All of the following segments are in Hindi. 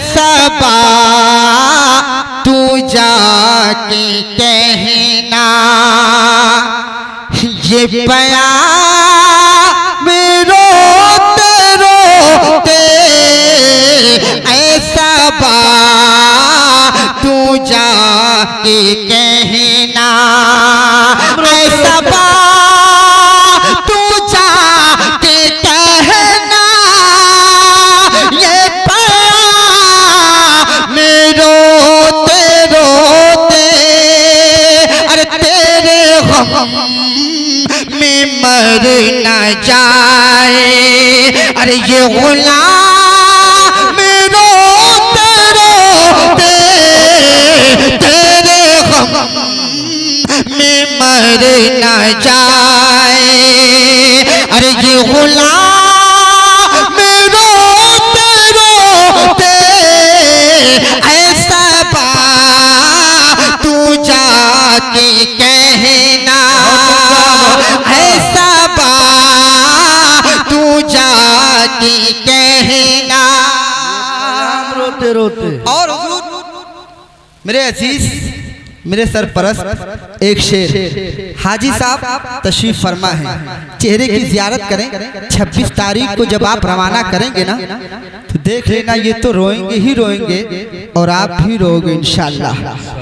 सबा तू जाके कहना ये प्याम रोते रोते ऐसा बा तू जाके कहना ऐसा बा तू जाके कहना ये प्याम रोते रोते अरे तेरे गम में मर न जाए अरे ये गुलाम रोते रोते तेरे गम में मर न जाए अरे ये गुलाम रोते रोते ऐसा बा तू जाके कहना ऐसा बा तू जाके कहना रोते रोते। और हुजूर मेरे अजीज मेरे सरपरस्त एक शेर हाजी साहब तशरीफ फरमा है चेहरे की जियारत करें 26 तारीख को जब आप रवाना करेंगे ना तो देख लेना ये तो रोएंगे ही रोएंगे और आप भी रोओगे इंशाअल्लाह।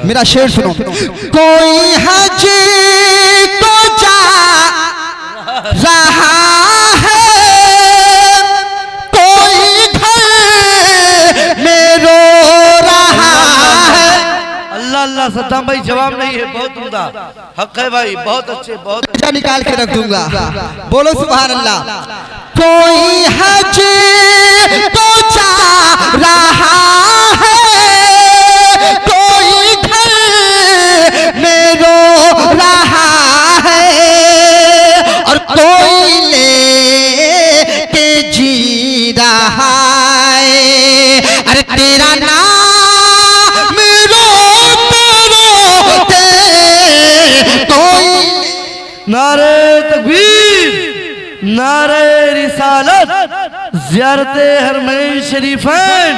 मेरा शेर सुनो। कोई हज को जा रहा है कोई घर में रो रहा है। अल्लाह अल्लाह सद्दाम भाई जवाब नहीं है, बहुत उम्दा हक है भाई, बहुत अच्छे बहुत अच्छा निकाल के रख दूंगा। बोलो सुभान अल्लाह। कोई हज को जा रहा है कोई घर में रो रहा है और कोई ले के जी रहा है अरे तेरा नाम रोते रोते कोई नारे तकबीर नारे रिसालत ज़ियारते हरमैन शरीफैन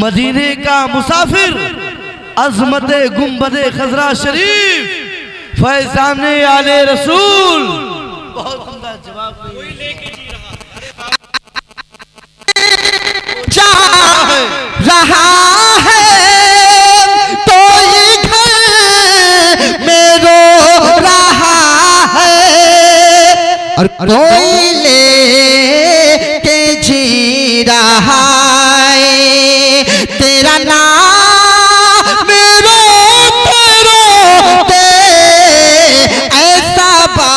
मदीने का मुसाफिर अज़मते गुंबदे खजरा शरीफ फैज़ाने आले रसूल। बहुत उम्दा जवाब जा रहा है कोई घर में रो रहा है और कोई ले के जी रहा है तेरा नाम रोते रोते ऐसा बा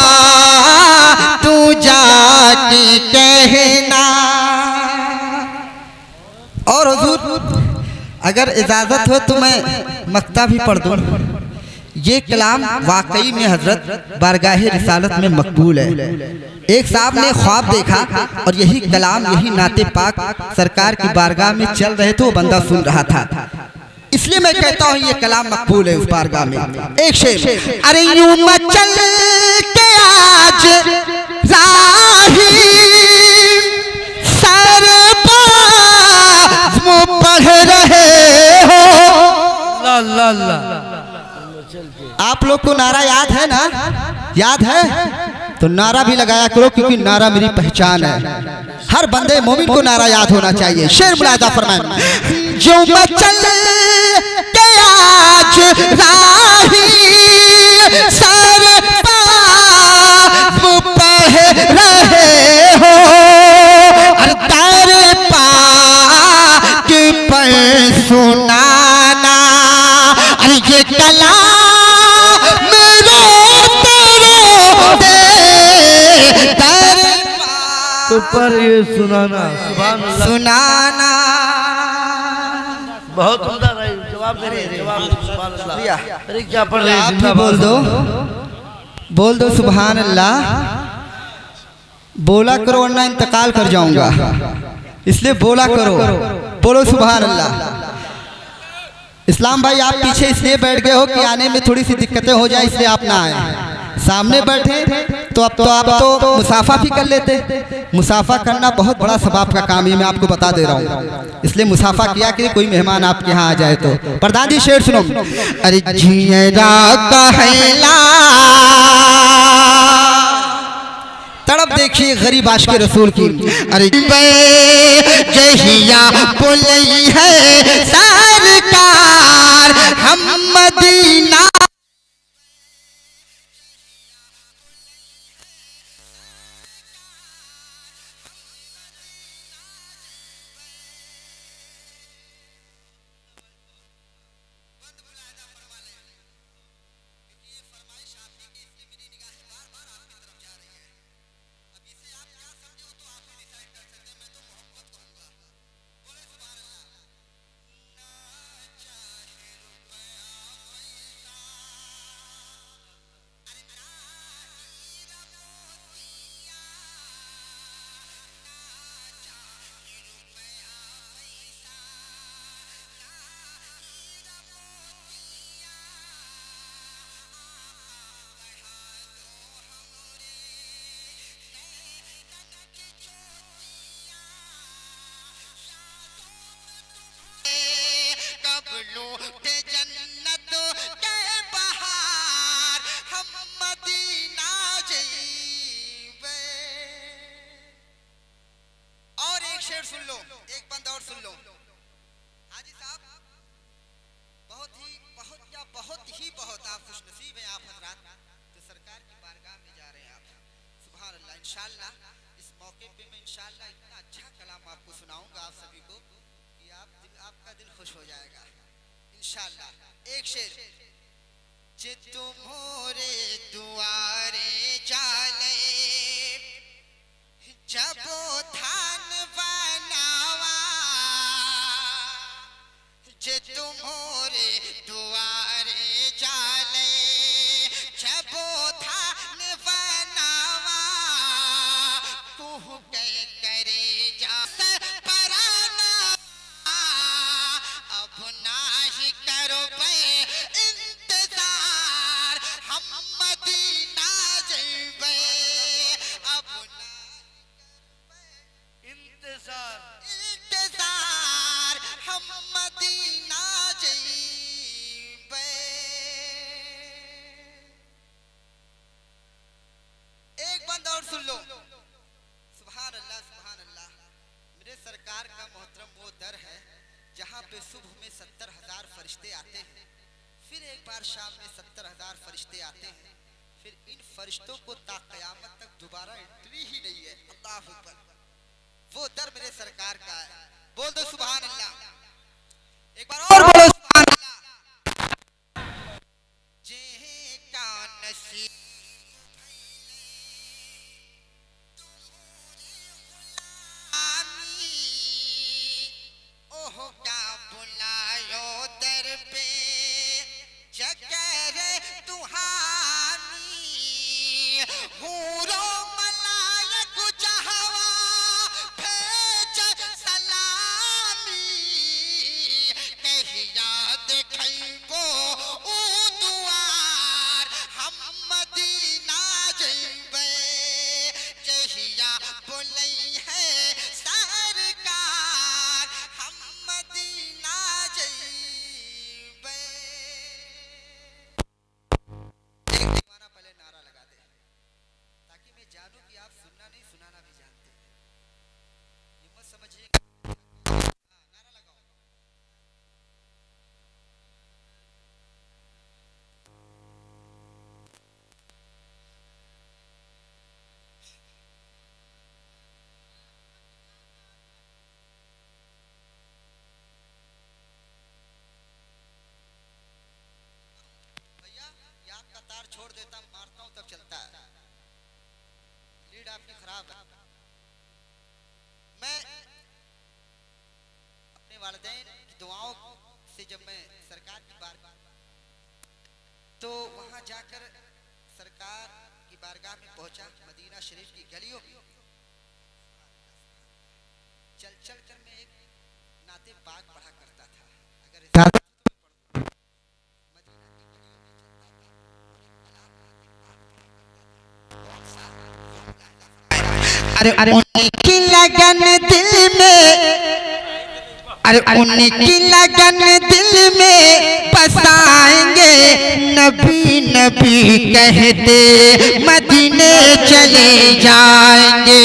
तू जाके कहना। और हुजूर अगर इजाजत हो तो मैं मक्ता भी पढ़ दूं। ये कलाम वाकई में हजरत बारगाहे रिसालत में मकबूल है। एक साहब ने ख्वाब देखा और यही कलाम यही नाते पाक सरकार की बारगाह में चल रहे थे, वो बंदा सुन रहा था, इसलिए मैं कहता हूँ ये कलाम मकबूल है उस बारगाह में। एक शेर। अरे यूं मचल के आज राही सरबाज़ पढ़ रहे हो। अल्लाह अल्लाह। आप लोग को नारा याद है ना? याद है तो नारा भी लगाया करो क्योंकि नारा मेरी पहचान है। हर बंदे मोमिन को नारा याद होना चाहिए। शेर मुलादा फरमाएं। जो मचल के आज राही सरबाज़ पढ़ रहे हो और तारे पाक पर सुनाना अरे ये कलाम पर ये सुनाना सुभान अल्लाह सुनाना। बहुत उम्दा रही। जवाब दे रहे जवाब सुभान अल्लाह। अरे क्या पढ़ रहे आप भी बोल दो सुभान अल्लाह। बोला करो वरना इंतकाल कर जाऊंगा, इसलिए बोला करो। बोलो सुभान अल्लाह। इस्लाम भाई आप पीछे इसलिए बैठ गए हो कि आने में थोड़ी सी दिक्कतें हो जाए, इसलिए आप ना आए। सामने बैठे तो अब तो मुसाफा भी कर लेते। मुसाफा करना बहुत बड़ा सवाब का काम है, मैं आपको बता दे रहा हूँ। इसलिए मुसाफा किया कि कोई मेहमान आपके यहाँ आ जाए तो। प्रधान जी शेर सुनो। अरे जियरा कहला तड़प देखिए गरीब आशिक रसूल की। अरे जहिया बोलई है सरकार हम मदीना सुन लो, एक बंद और सुन लो। हाजी साहब बहुत आप खुशनसीब हैं आप हजरात, तो सरकार की बारगाह में जा रहे हैं आप। सुभान अल्लाह। इंशाअल्लाह इस मौके पे मैं इंशाअल्लाह इतना अच्छा कलाम आपको सुनाऊंगा आप सभी को कि आपका दिल खुश हो जाएगा इंशाअल्लाह। एक शेर। जे तुम्हारे दुआरे चाले जब धान बनावा, जे तुम्हारे दुआरे चाले जब धान बनावा, कुह के करे जा पराना अब नाही करो पे इंतजार हम मदीना जइबे, अब इंतजार हम मदीना जइबे। एक बंद और सुन लो। सुभान अल्लाह सुभान अल्लाह। मेरे सरकार का मोहतरम वो दर है जहाँ पे सुबह में 70,000 फरिश्ते आते हैं, फिर एक बार शाम में 70,000 फरिश्ते आते हैं, फिर इन फरिश्तों को ता क़यामत तक दोबारा एंट्री ही नहीं है। अल्लाह अकबर। वो दर मेरे सरकार का है। बोल दो सुभान अल्लाह। एक बार और बोलो सुभान अल्लाह। जे का नसीब ओह क्या बुलायो दर पे जकर तुहानी, हूरो मलायक जहवा भेज सलामी, कहिया देखैबो ऊ दुआर हम मदीना जइबे, जहिया बोलै है सरकार हम मदीना जइबे। एक दीवाना पहले नारा लगा दे ताकि मैं जानूं कि आप सुनना नहीं सुनाना भी जानते हैं। ये मत समझिए। नारा लगाओ। भैया ये आपका तार छोड़ देता हूं, मारता हूं तब चलता है। लीड आपकी खराब है। मैं अपने वालिदैन की दुआओं से जब मैं सरकार की बारगाह तो वहां जाकर सरकार की बारगाह में पहुंचा, मदीना शरीफ की गलियों में चल चल कर मैं एक नाते बाग पढ़ा करता था। अगर इजाजत हो तो मैं पढ़ूं। मदीना की गलियों में चलता था और एक तालाब था, एक बाग था। अरे उनकी लगन दिल में, अरे उनकी लगन दिल में बसाएंगे, नबी नबी कहते मदीने चले जाएंगे।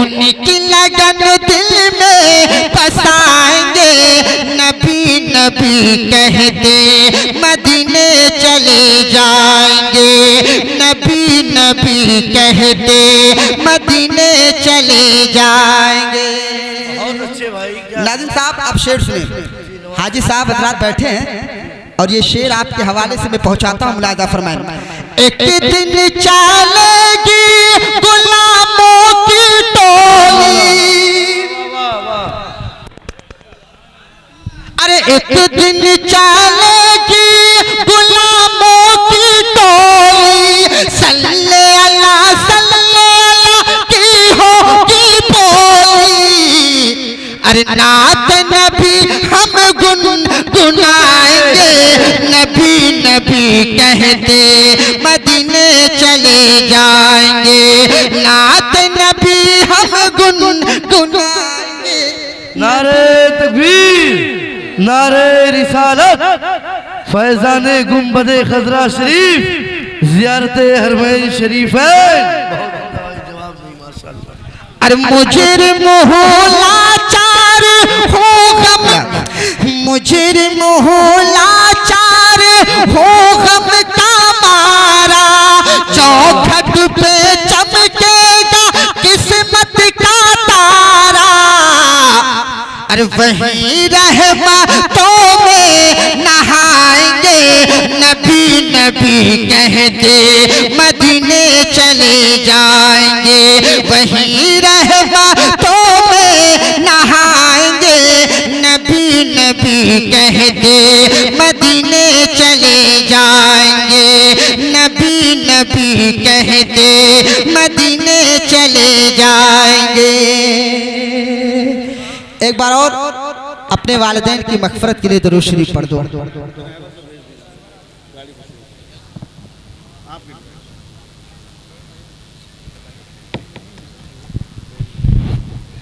उनकी लगन दिल में बसाएंगे, नबी नबी कहते मदीने चले जाएंगे, नबी नबी कहते मदीने चले जाएंगे। बहुत अच्छे भाई। नाज़िम साहब आप शेर सुने। हाजी साहब हजरात बैठे हैं और ये शेर आपके हवाले से मैं पहुंचाता हूँ, मुलाजा फरमाएं। एक दिन चलेगी गुलामों की टोली, अरे एक दिन चलेगी गुलामों की टोली, सल्ले अल्लाह की होगी बोली, अरे नात नबी हम गुनगुनाएंगे, नबी नबी कहते मदीने चले जाएंगे, नात नबी हम गुनगुनाएंगे। नारे तकबीर, नारे रिसालत, फैजाने गुंबदे खजरा शरीफ, ज़ियारते हरमैन शरीफ है। अरे मुजरिम हो लाचार हो गम, मुजरिम हो लाचार हो गम का मारा, चौखट पे चमकेगा किस्मत का तारा, अरे वहीं रहमतों में नहाएंगे, नबी नबी कहते मदीने चले जाएंगे, वहीं रहमतों में नहाएंगे, नबी नबी कहते मदीने चले जाएंगे, नबी नबी कहते मदीने चले जाएंगे। एक बार और अपने वालिदैन की मग़फ़िरत के लिए दुरूद शरीफ पढ़ दो।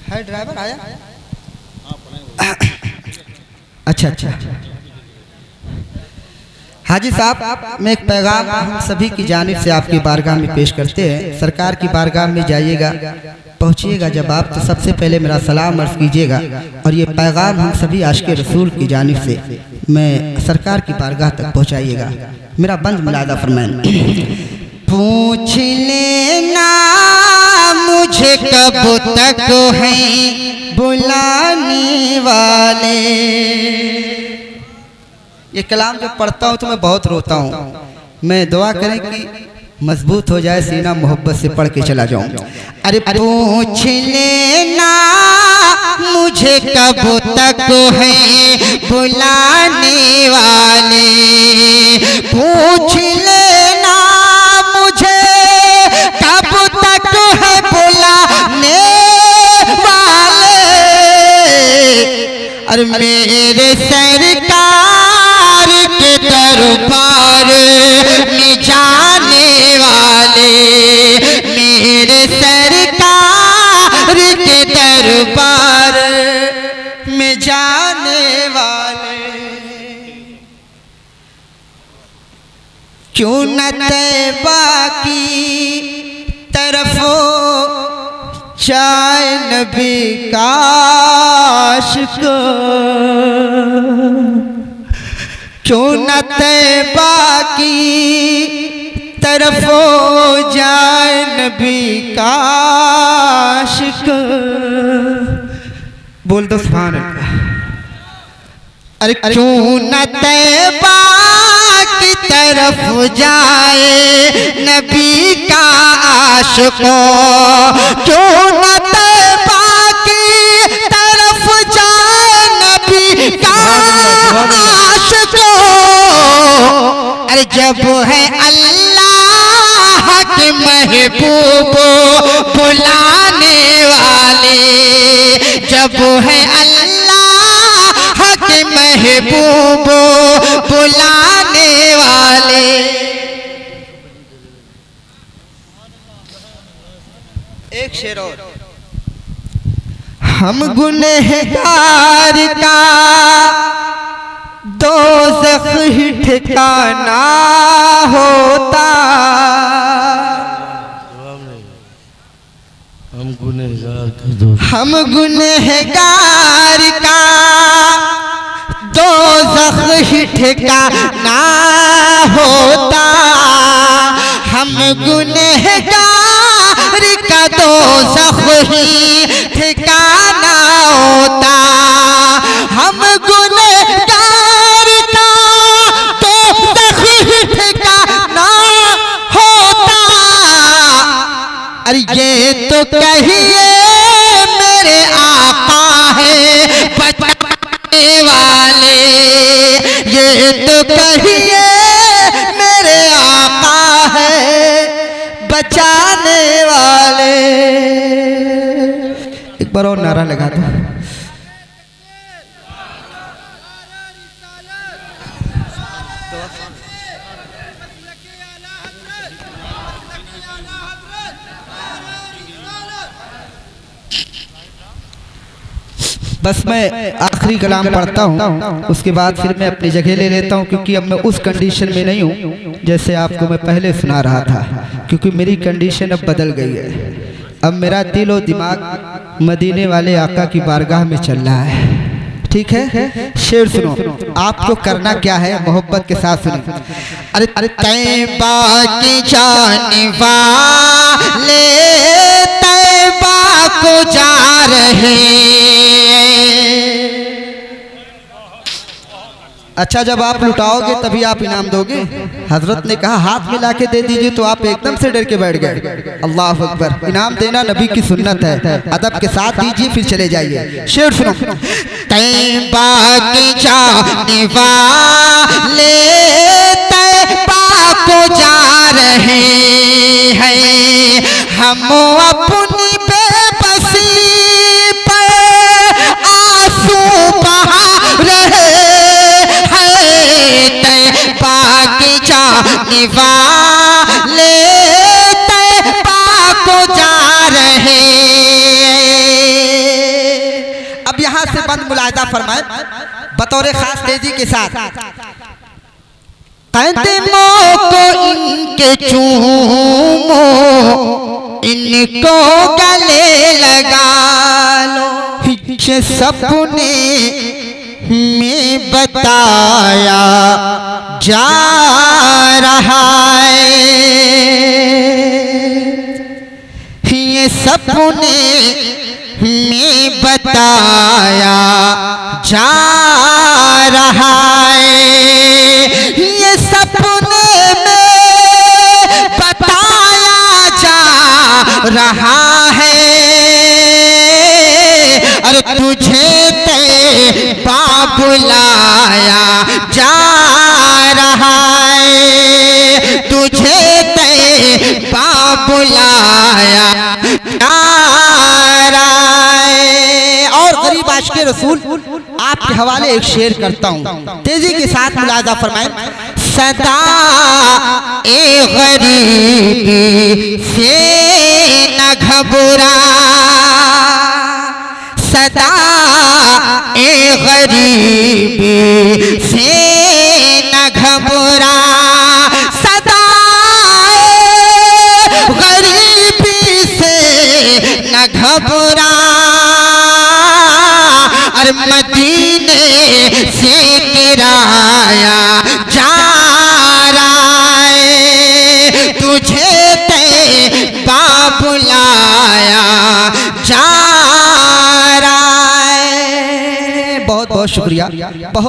है ड्राइवर आया? अच्छा अच्छा। हाजी साहब मैं एक पैगाम हम सभी की जानिब से आपकी बारगाह में पेश करते हैं। सरकार की बारगाह में जाइएगा, पहुँचिएगा जब आप तो सबसे पहले मेरा सलाम अर्ज़ कीजिएगा, और ये पैगाम हम सभी आशिक़े रसूल की जानिब से मैं सरकार की बारगाह तक पहुँचाइएगा। मेरा बंद मुलादा फरमाएं। पूछ लेना मुझे कब तक हैं बुलाने वाले, ये कलाम जब पढ़ता हूँ तो मैं बहुत रोता हूँ। मैं दुआ करें कि मजबूत हो जाए सीना, मोहब्बत से पढ़ के चला जाऊँ। अरे पूछ लेना मुझे कब तक हैं बुलाने वाले, पूछ लेना मुझे कब तक है बुलाने वाले, और मेरे सरकार के दरबार में जाने वाले, मेरे सरकार के दरबार में जाने वाले, क्यों न तैबा की तरफ जाए नबी का आशिक, क्यों न तैबा की तरफ जाए नबी का आशिक। बोल दो सुभान अल्लाह। अरे क्यों न तैबा की तरफ जाए नबी का आशिक, क्यों न तैबा की तरफ जाए नबी का आशिक। अरे जब है अल्लाह के महबूब बुलाने वाले, जब है अल्लाह के महबूब बुलाने वाले। एक शेर और। हम गुनहगार का दोज़ख ही ठिकाना होता। हम गुनहगार का दोस्त, हम गुनहगार का दोज़ख ही ठिकाना होता। हम गुनहगार का दोज़ख ही ठिकाना होता। हम गुनहगार का दोज़ख ही ठिकाना होता। अरे ये तो कहिए मेरे आका है बचाने वाले। ये तो कहिए मेरे आका है बचाने वाले। एक बार और नारा लगा दो। बस मैं आखिरी कलाम पढ़ता हूँ, उसके बाद फिर मैं अपनी जगह ले लेता हूँ, क्योंकि अब मैं उस कंडीशन में नहीं हूँ जैसे आपको मैं पहले सुना रहा था, क्योंकि मेरी कंडीशन अब बदल गई है। अब मेरा दिल और दिमाग मदीने वाले आका की बारगाह में चल रहा है। ठीक है, शेर सुनो। आपको करना क्या है, मोहब्बत के साथ सुनो। अरे तैबा की जाने वाले तैबा को जा रहे। अच्छा, जब आप लुटाओगे तभी आप इनाम दोगे। हजरत ने कहा हाथ मिला के दे दीजिए, तो आप एकदम से डर के बैठ गए। अल्लाह अकबर। इनाम देना नबी की सुन्नत है, अदब के साथ दीजिए फिर चले जाइए। शेर सुनो। तैबा की जाने वाले तैबा को जा रहे हैं। हम अपनी बेबसी पर आंसू बहा रहे। जाने वाले तैबा को जा रहे। अब यहां से बंद मुलाहिदा फरमाए बतौर खास तेजी के साथ। कदमों को इनके चूमो, इनको गले लगा लो। पीछे सपने में बताया जा रहा है। ये सपने में बताया जा रहा है। ये सपने में बताया जा रहा है। अरे तुझे तैबा बुलाया जा रहा है। तुझे तैबा बुलाया जा रहा है। और गरीब आशिक़े रसूल आपके हवाले एक शेर करता हूँ, तेजी के साथ मुलाहिदा फरमाएं। सदा ए गरीबी से न घबरा, सदा ए गरीबी से न घबरा। सदा गरीबी से न घबरा। और मदीने से किराया जा रहा है। तुझे तैबा बुलाया जा रहा है। बहुत बहुत शुक्रिया, बहुत